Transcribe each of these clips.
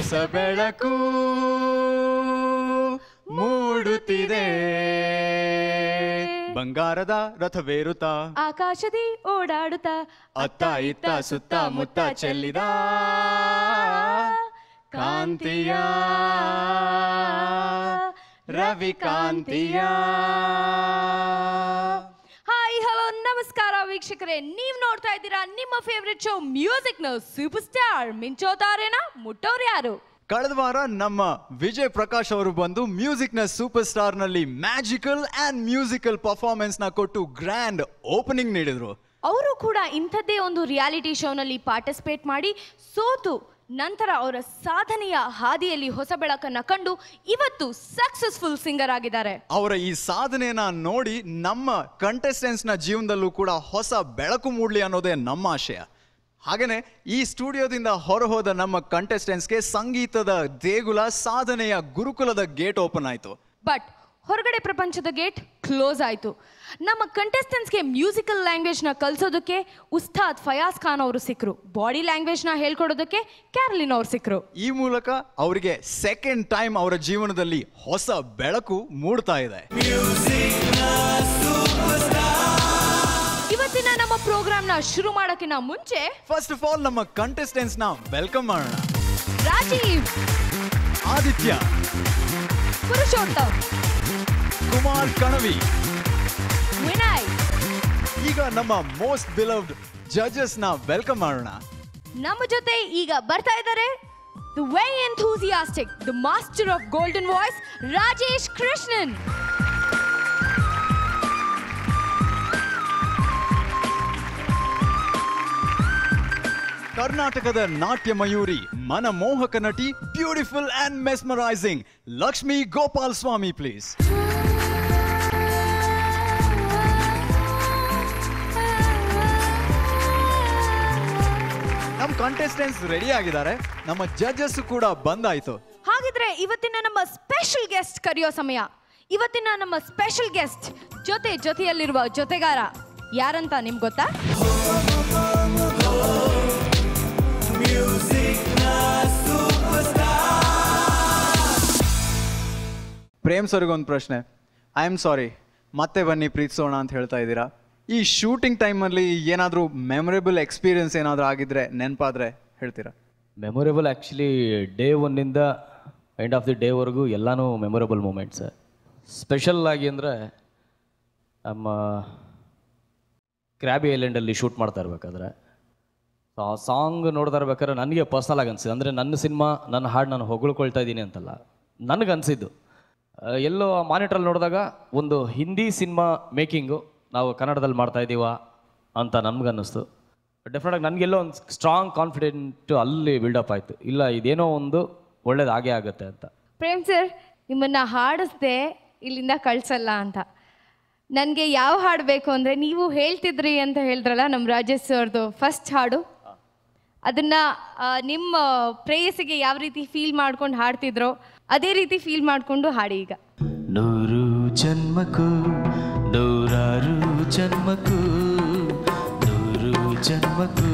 ಹೊಸ ಬೆಳಕು ಮೂಡುತ್ತಿದೆ ಬಂಗಾರದ ರಥವೇರುತ್ತಾ ಆಕಾಶದಿ ಓಡಾಡುತ್ತಾ ಅತ್ತ ಇತ್ತ ಸುತ್ತ ಮುತ್ತ ಚೆಲ್ಲಿದ ಕಾಂತಿಯ ರವಿಕಾಂತಿಯ. ಹಾಯ್ ಹಲೋ ನಮಸ್ಕಾರ ವೀಕ್ಷಕರೇ, ನೀವ್ ನೋಡ್ತಾ ಇದ್ದೀರಾ ನಿಮ್ಮ ಫೇವರಿಟ್ ಶೋ ಮ್ಯೂಸಿಕ್ ನ ಸೂಪರ್ ಸ್ಟಾರ್ ಮಿಂಚೋತಾರೇನ ಮುಟ್ಟೋರು ಯಾರು. ಕಳೆದ ವಾರ ನಮ್ಮ ವಿಜಯ್ ಪ್ರಕಾಶ್ ಅವರು ಬಂದು ಮ್ಯೂಸಿಕ್ ನ ಸೂಪರ್ ಸ್ಟಾರ್ ನಲ್ಲಿ ಮ್ಯಾಜಿಕಲ್ ಅಂಡ್ ಮ್ಯೂಸಿಕಲ್ ಪರ್ಫಾರ್ಮೆನ್ಸ್ ನ ಕೊಟ್ಟು ಗ್ರ್ಯಾಂಡ್ ಓಪನಿಂಗ್ ನೀಡಿದ್ರು. ಅವರು ಕೂಡ ಇಂಥದ್ದೇ ಒಂದು ರಿಯಾಲಿಟಿ ಶೋನಲ್ಲಿ ಪಾರ್ಟಿಸಿಪೇಟ್ ಮಾಡಿ ಸೋತು ನಂತರ ಅವರ ಸಾಧನೆಯ ಹಾದಿಯಲ್ಲಿ ಹೊಸ ಬೆಳಕನ್ನ ಕಂಡು ಇವತ್ತು ಸಕ್ಸಸ್ಫುಲ್ ಸಿಂಗರ್ ಆಗಿದ್ದಾರೆ. ಅವರ ಈ ಸಾಧನೆಯನ್ನ ನೋಡಿ ನಮ್ಮ ಕಂಟೆಸ್ಟೆಂಟ್ಸ್ ನ ಜೀವನದಲ್ಲೂ ಕೂಡ ಹೊಸ ಬೆಳಕು ಮೂಡಲಿ ಅನ್ನೋದೇ ನಮ್ಮ ಆಶಯ. ಹಾಗೇನೆ ಈ ಸ್ಟುಡಿಯೋದಿಂದ ಹೊರಹೋದ ನಮ್ಮ ಕಂಟೆಸ್ಟೆಂಟ್ಸ್ಗೆ ಸಂಗೀತದ ದೇಗುಲ ಸಾಧನೆಯ ಗುರುಕುಲದ ಗೇಟ್ ಓಪನ್ ಆಯಿತು. ಬಟ್ ಹೊರಗಡೆ ಪ್ರಪಂಚದ ಗೇಟ್ ಕ್ಲೋಸ್ ಆಯಿತು. ನಮ್ಮ ಕಂಟೆಸ್ಟೆಂಟ್ಸ್ಗೆ ಮ್ಯೂಸಿಕಲ್ ಲ್ಯಾಂಗ್ವೇಜ್ನ ಕಲಿಸೋದಕ್ಕೆ ಉಸ್ತಾದ್ ಫಯಾಜ್ ಖಾನ್ ಅವರು ಸಿಕ್ಕರು. ಬಾಡಿ ಲ್ಯಾಂಗ್ವೇಜ್ನ ಹೇಳ್ಕೊಡೋದಕ್ಕೆ ಕ್ಯಾರಲಿನ್ ಅವರು ಸಿಕ್ಕರು. ಈ ಮೂಲಕ ಅವರಿಗೆ ಸೆಕೆಂಡ್ ಟೈಮ್ ಅವರ ಜೀವನದಲ್ಲಿ ಹೊಸ ಬೆಳಕು ಮೂಡ್ತಾ ಇದೆ. ಇವತ್ತಿನ ನಮ್ಮ ಪ್ರೋಗ್ರಾಮ್ನ ಶುರು ಮಾಡೋಕ್ಕಿಂತ ಮುಂಚೆ ಫಸ್ಟ್ ಆಫ್ ಆಲ್ ನಮ್ಮ ಕಂಟೆಸ್ಟೆಂಟ್ಸ್ ನ ವೆಲ್ಕಮ್ ಮಾಡೋಣ. ರಾಜೀವ್, ಆದಿತ್ಯ, ಪುರುಷೋತ್ತಮ್, ಕುಮಾರ್ ಕಣವಿ, ವಿನಯ್. ಈಗ ನಮ್ಮ ಮೋಸ್ಟ್ ಬಿಲವ್ಡ್ ಜಡ್ಜಸ್ ನ ವೆಲ್ಕಮ್ ಮಾಡೋಣ. ನಮ್ಮ ಜೊತೆ ಈಗ ಬರ್ತಾ ಇದ್ದಾರೆ the very enthusiastic, the master of golden voice, Rajesh Krishnan. ಕರ್ನಾಟಕದ ನಾಟ್ಯ ಮಯೂರಿ, ಮನಮೋಹಕ ನಟಿ, beautiful and mesmerising Lakshmi Gopal Swamy please. ನಮ್ಮ ಕಂಟೆಸ್ಟೆಂಟ್ಸ್ ರೆಡಿ ಆಗಿದ್ದಾರೆ, ನಮ್ಮ ಜಡ್ಜಸ್ ಕೂಡ ಬಂದಾಯ್ತು. ಹಾಗಿದ್ರೆ ಇವತ್ತಿನ ನಮ್ಮ ಸ್ಪೆಷಲ್ ಗೆಸ್ಟ್ ಕರೆಯೋ ಸಮಯ. ಇವತ್ತಿನ ನಮ್ಮ ಸ್ಪೆಷಲ್ ಗೆಸ್ಟ್ ಜೊತೆಯಲ್ಲಿರುವ ಜೊತೆಗಾರ ಯಾರಂತ ನಿಮ್ಗೆ ಗೊತ್ತಾ? ಪ್ರೇಮ್ ಸರ್ಗೊಂದು ಪ್ರಶ್ನೆ. ಐ ಆಮ್ ಸಾರಿ, ಮತ್ತೆ ಬನ್ನಿ ಪ್ರೀತಿಸೋಣ ಅಂತ ಹೇಳ್ತಾ ಇದ್ದೀರಾ. ಈ ಶೂಟಿಂಗ್ ಟೈಮಲ್ಲಿ ಏನಾದರೂ ಮೆಮೊರೇಬಲ್ ಎಕ್ಸ್ಪೀರಿಯನ್ಸ್ ಏನಾದರೂ ಆಗಿದ್ರೆ, ನೆನಪಾದರೆ ಹೇಳ್ತೀರಾ? ಮೆಮೊರೇಬಲ್ ಆ್ಯಕ್ಚುಲಿ ಡೇ ಒನ್ನಿಂದ ಎಂಡ್ ಆಫ್ ದಿ ಡೇವರೆಗೂ ಎಲ್ಲನೂ ಮೆಮೊರೇಬಲ್ ಮೂಮೆಂಟ್ಸ್. ಸ್ಪೆಷಲ್ ಆಗಿ ಅಂದರೆ ನಮ್ಮ ಕ್ರ್ಯಾಬಿ ಐಲ್ಯಾಂಡಲ್ಲಿ ಶೂಟ್ ಮಾಡ್ತಾ ಇರ್ಬೇಕಾದ್ರೆ ಆ ಸಾಂಗ್ ನೋಡ್ತಾ ಇರ್ಬೇಕಾದ್ರೆ ನನಗೆ ಪರ್ಸ್ನಲ್ ಆಗಿ ಅನಿಸಿದ್ದು, ಅಂದರೆ ನನ್ನ ಸಿನಿಮಾ, ನನ್ನ ಹಾಡು ನಾನು ಹೊಗಳ್ಕೊಳ್ತಾ ಇದ್ದೀನಿ ಅಂತಲ್ಲ, ನನಗನ್ಸಿದ್ದು ಎಲ್ಲೋ ಮಾನಿಟ್ರಲ್ಲಿ ನೋಡಿದಾಗ ಒಂದು ಹಿಂದಿ ಸಿನಿಮಾ ಮೇಕಿಂಗು ನಾವು ಕನ್ನಡದಲ್ಲಿ ಮಾಡ್ತಾ ಇದ್ದೀವ ಅಂತ ನಮ್ಗನ್ನಿಸ್ತು. ಡೆಫಿನೆಟಾಗಿ ನನಗೆಲ್ಲೋ ಒಂದು ಸ್ಟ್ರಾಂಗ್ ಕಾನ್ಫಿಡೆಂಟು ಅಲ್ಲಿ ಬಿಲ್ಡಪ್ ಆಯಿತು, ಇಲ್ಲ ಇದೇನೋ ಒಂದು ಒಳ್ಳೇದು ಆಗೇ ಆಗುತ್ತೆ ಅಂತ. ಪ್ರೇಮ್ ಸರ್, ನಿಮ್ಮನ್ನು ಹಾಡಿಸ್ದೆ ಇಲ್ಲಿಂದ ಕಳಿಸಲ್ಲ ಅಂತ. ನನಗೆ ಯಾವ ಹಾಡು ಬೇಕು ಅಂದರೆ, ನೀವು ಹೇಳ್ತಿದ್ರಿ ಅಂತ ಹೇಳಿದ್ರಲ್ಲ ನಮ್ಮ ರಾಜೇಶ್ ಅವ್ರದ್ದು ಫಸ್ಟ್ ಹಾಡು, ಅದನ್ನು ನಿಮ್ಮ ಪ್ರೇಯಸಿಗೆ ಯಾವ ರೀತಿ ಫೀಲ್ ಮಾಡ್ಕೊಂಡು ಹಾಡ್ತಿದ್ರೋ ಅದೇ ರೀತಿ ಫೀಲ್ ಮಾಡಿಕೊಂಡು ಹಾಡಿ ಈಗ. ನೂರು ಜನ್ಮಕ್ಕೂ ನೂರಾರು ಜನ್ಮಕ್ಕೂ, ನೂರು ಜನ್ಮಕ್ಕೂ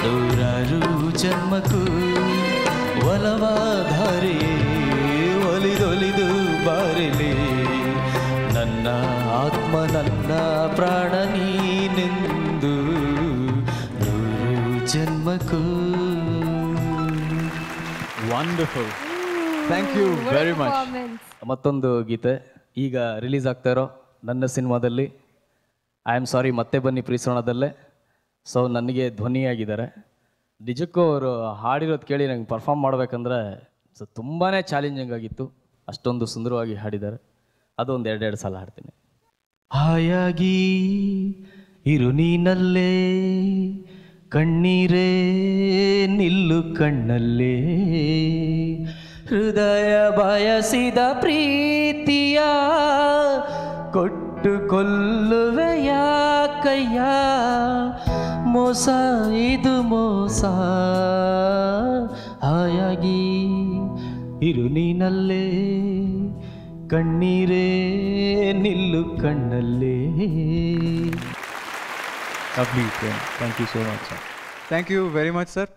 ನೂರಾರು ಜನ್ಮಕ್ಕೂ ಒಲವಾಧಾರೆ ಒಲಿದೊಲಿದು ಬಾರಿಲಿ ನನ್ನ ಆತ್ಮ ನನ್ನ ಪ್ರಾಣ ನೀನೆಂದು, ನೂರು ಜನ್ಮಕ್ಕೂ. Wonderful, thank you very much. ಮತ್ತೊಂದು ಗೀತೆ ಈಗ ರಿಲೀಸ್ ಆಗ್ತಾ ಇರೋ ನನ್ನ ಸಿನಿಮಾದಲ್ಲಿ ಐ ಆಮ್ ಸಾರಿ ಮತ್ತೆ ಬನ್ನಿ ಪ್ರೀತಿಸೋಣದಲ್ಲೇ ಸೊ ನನಗೆ ಧ್ವನಿಯಾಗಿದ್ದಾರೆ. ನಿಜಕ್ಕೂ ಅವರು ಹಾಡಿರೋದು ಕೇಳಿ ನಂಗೆ ಪರ್ಫಾರ್ಮ್ ಮಾಡಬೇಕಂದ್ರೆ ಸೊ ತುಂಬಾ ಚಾಲೆಂಜಿಂಗ್ ಆಗಿತ್ತು. ಅಷ್ಟೊಂದು ಸುಂದರವಾಗಿ ಹಾಡಿದ್ದಾರೆ. ಅದೊಂದು ಎರಡೆರಡು ಸಲ ಹಾಡ್ತೀನಿ. ಹಾಯಾಗಿ ಇರು ನೀನಲ್ಲೇ, ಕಣ್ಣೀರೇ ನಿಲ್ಲು ಕಣ್ಣಲ್ಲೇ, ಹೃದಯ ಬಯಸಿದ ಪ್ರೀತಿಯ ಕೊಟ್ಟು ಕೊಲ್ಲುವೆ ಯಾಕಯ್ಯ, ಮೋಸ ಇದು ಮೋಸ. ಹಾಯಾಗಿ ಇರು ನೀನಲ್ಲೇ, ಕಣ್ಣೀರೇ ನಿಲ್ಲು ಕಣ್ಣಲ್ಲೇ. Thank you so much sir. Thank you very much sir.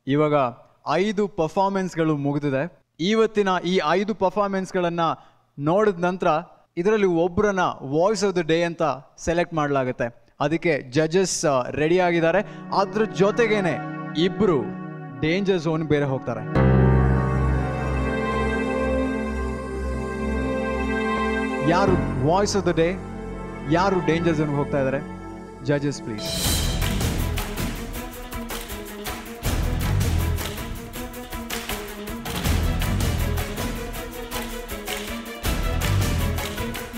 ಇವಾಗ 5 ಪರ್ಫಾರ್ಮೆನ್ಸ್ಗಳು ಮುಗಿದಿದೆ. ಇವತ್ತಿನ ಈ 5 ಪರ್ಫಾರ್ಮೆನ್ಸ್ಗಳನ್ನು ನೋಡಿದ ನಂತರ ಇದರಲ್ಲಿ ಒಬ್ಬರನ್ನ ವಾಯ್ಸ್ ಆಫ್ ದ ಡೇ ಅಂತ ಸೆಲೆಕ್ಟ್ ಮಾಡಲಾಗುತ್ತೆ. ಅದಕ್ಕೆ ಜಡ್ಜಸ್ ರೆಡಿ ಆಗಿದ್ದಾರೆ. ಅದ್ರ ಜೊತೆಗೇನೆ ಇಬ್ಬರು ಡೇಂಜರ್ ಝೋನ್ ಬೇರೆ ಹೋಗ್ತಾರೆ. ಯಾರು ವಾಯ್ಸ್ ಆಫ್ ದ ಡೇ, ಯಾರು ಡೇಂಜರ್ ಝೋನ್ ಹೋಗ್ತಾ ಇದ್ದಾರೆ? Judges please.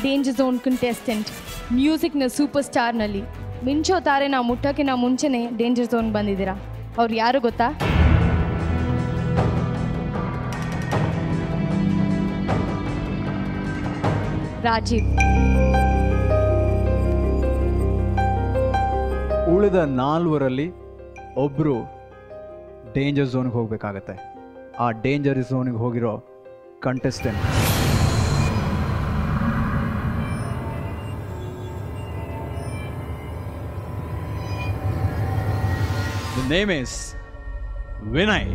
Danger zone contestant, ಮ್ಯೂಸಿಕ್ನ ಸೂಪರ್ ಸ್ಟಾರ್ನಲ್ಲಿ ಮಿಂಚೋ ತಾರೆನ ಮುಟ್ಟೋಕ್ಕಿಂತ ಮುಂಚೆನೇ ಡೇಂಜರ್ ಝೋನ್ ಬಂದಿದ್ದೀರಾ. ಅವ್ರು ಯಾರು ಗೊತ್ತಾ? ರಾಜೀವ್. ಉಳಿದ 4ರಲ್ಲಿ ಒಬ್ಬರು ಡೇಂಜರ್ ಝೋನ್ಗೆ ಹೋಗಬೇಕಾಗತ್ತೆ. ಆ ಡೇಂಜರ್ ಝೋನ್ಗೆ ಹೋಗಿರೋ contestant The name is Vinay.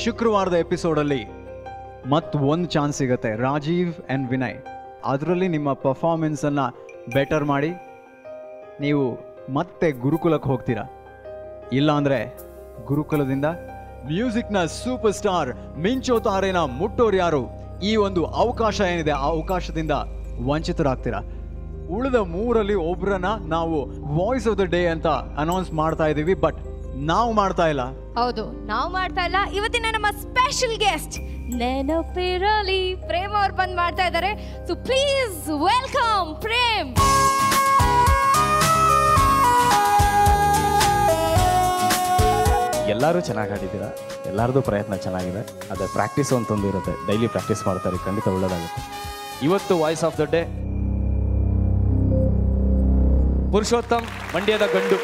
ಶುಕ್ರವಾರದ ಎಪಿಸೋಡಲ್ಲಿ ಒಂದು ಚಾನ್ಸ್ ಸಿಗುತ್ತೆ, ರಾಜೀವ್ ಆ್ಯಂಡ್ ವಿನಯ್. ಅದರಲ್ಲಿ ನಿಮ್ಮ ಪರ್ಫಾರ್ಮೆನ್ಸನ್ನು ಬೆಟರ್ ಮಾಡಿ ನೀವು ಮತ್ತೆ ಗುರುಕುಲಕ್ಕೆ ಹೋಗ್ತೀರಾ. ಇಲ್ಲಾಂದರೆ ಗುರುಕುಲದಿಂದ ಮ್ಯೂಸಿಕ್ನ ಸೂಪರ್ ಸ್ಟಾರ್ ಮಿಂಚೋ ತಾರೆನ ಮುಟ್ಟೋರು ಯಾರು, ಈ ಒಂದು ಅವಕಾಶ ಏನಿದೆ ಆ ಅವಕಾಶದಿಂದ ವಂಚಿತರಾಗ್ತೀರಾ. ಉಳಿದ 3ರಲ್ಲಿ ಒಬ್ಬರನ್ನ ನಾವು ವಾಯ್ಸ್ ಆಫ್ ದ ಡೇ ಅಂತ ಅನೌನ್ಸ್ ಮಾಡ್ತಾ ಇದ್ದೀವಿ, ಬಟ್ ನಾವು ಮಾಡ್ತಾ ಇಲ್ಲ. ಹೌದು, ನಾವು ಮಾಡ್ತಾ ಇಲ್ಲ. ಇವತ್ತಿನ ನಮ್ಮ ಸ್ಪೆಷಲ್ ಗೆಸ್ಟ್ ನೆನಪಿರಲಿ ಪ್ರೇಮ್ ಅವ್ರು ಬಂದು ಮಾಡ್ತಾ ಇದ್ದಾರೆ. So please welcome Prem. ಎಲ್ಲರೂ ಚೆನ್ನಾಗಿ ಆಡಿದ್ದೀರಾ, ಎಲ್ಲರದು ಪ್ರಯತ್ನ ಚೆನ್ನಾಗಿದೆ. ಅದೇ ಪ್ರಾಕ್ಟೀಸ್ ಅಂತೊಂದು ಇರುತ್ತೆ, ಡೈಲಿ ಪ್ರಾಕ್ಟೀಸ್ ಮಾಡ್ತಾರೆ, ಖಂಡಿತ ಒಳ್ಳೆಯದಾಗುತ್ತೆ. ಇವತ್ತು voice of the day Purushottam, ಮಂಡ್ಯದ ಗಂಡು.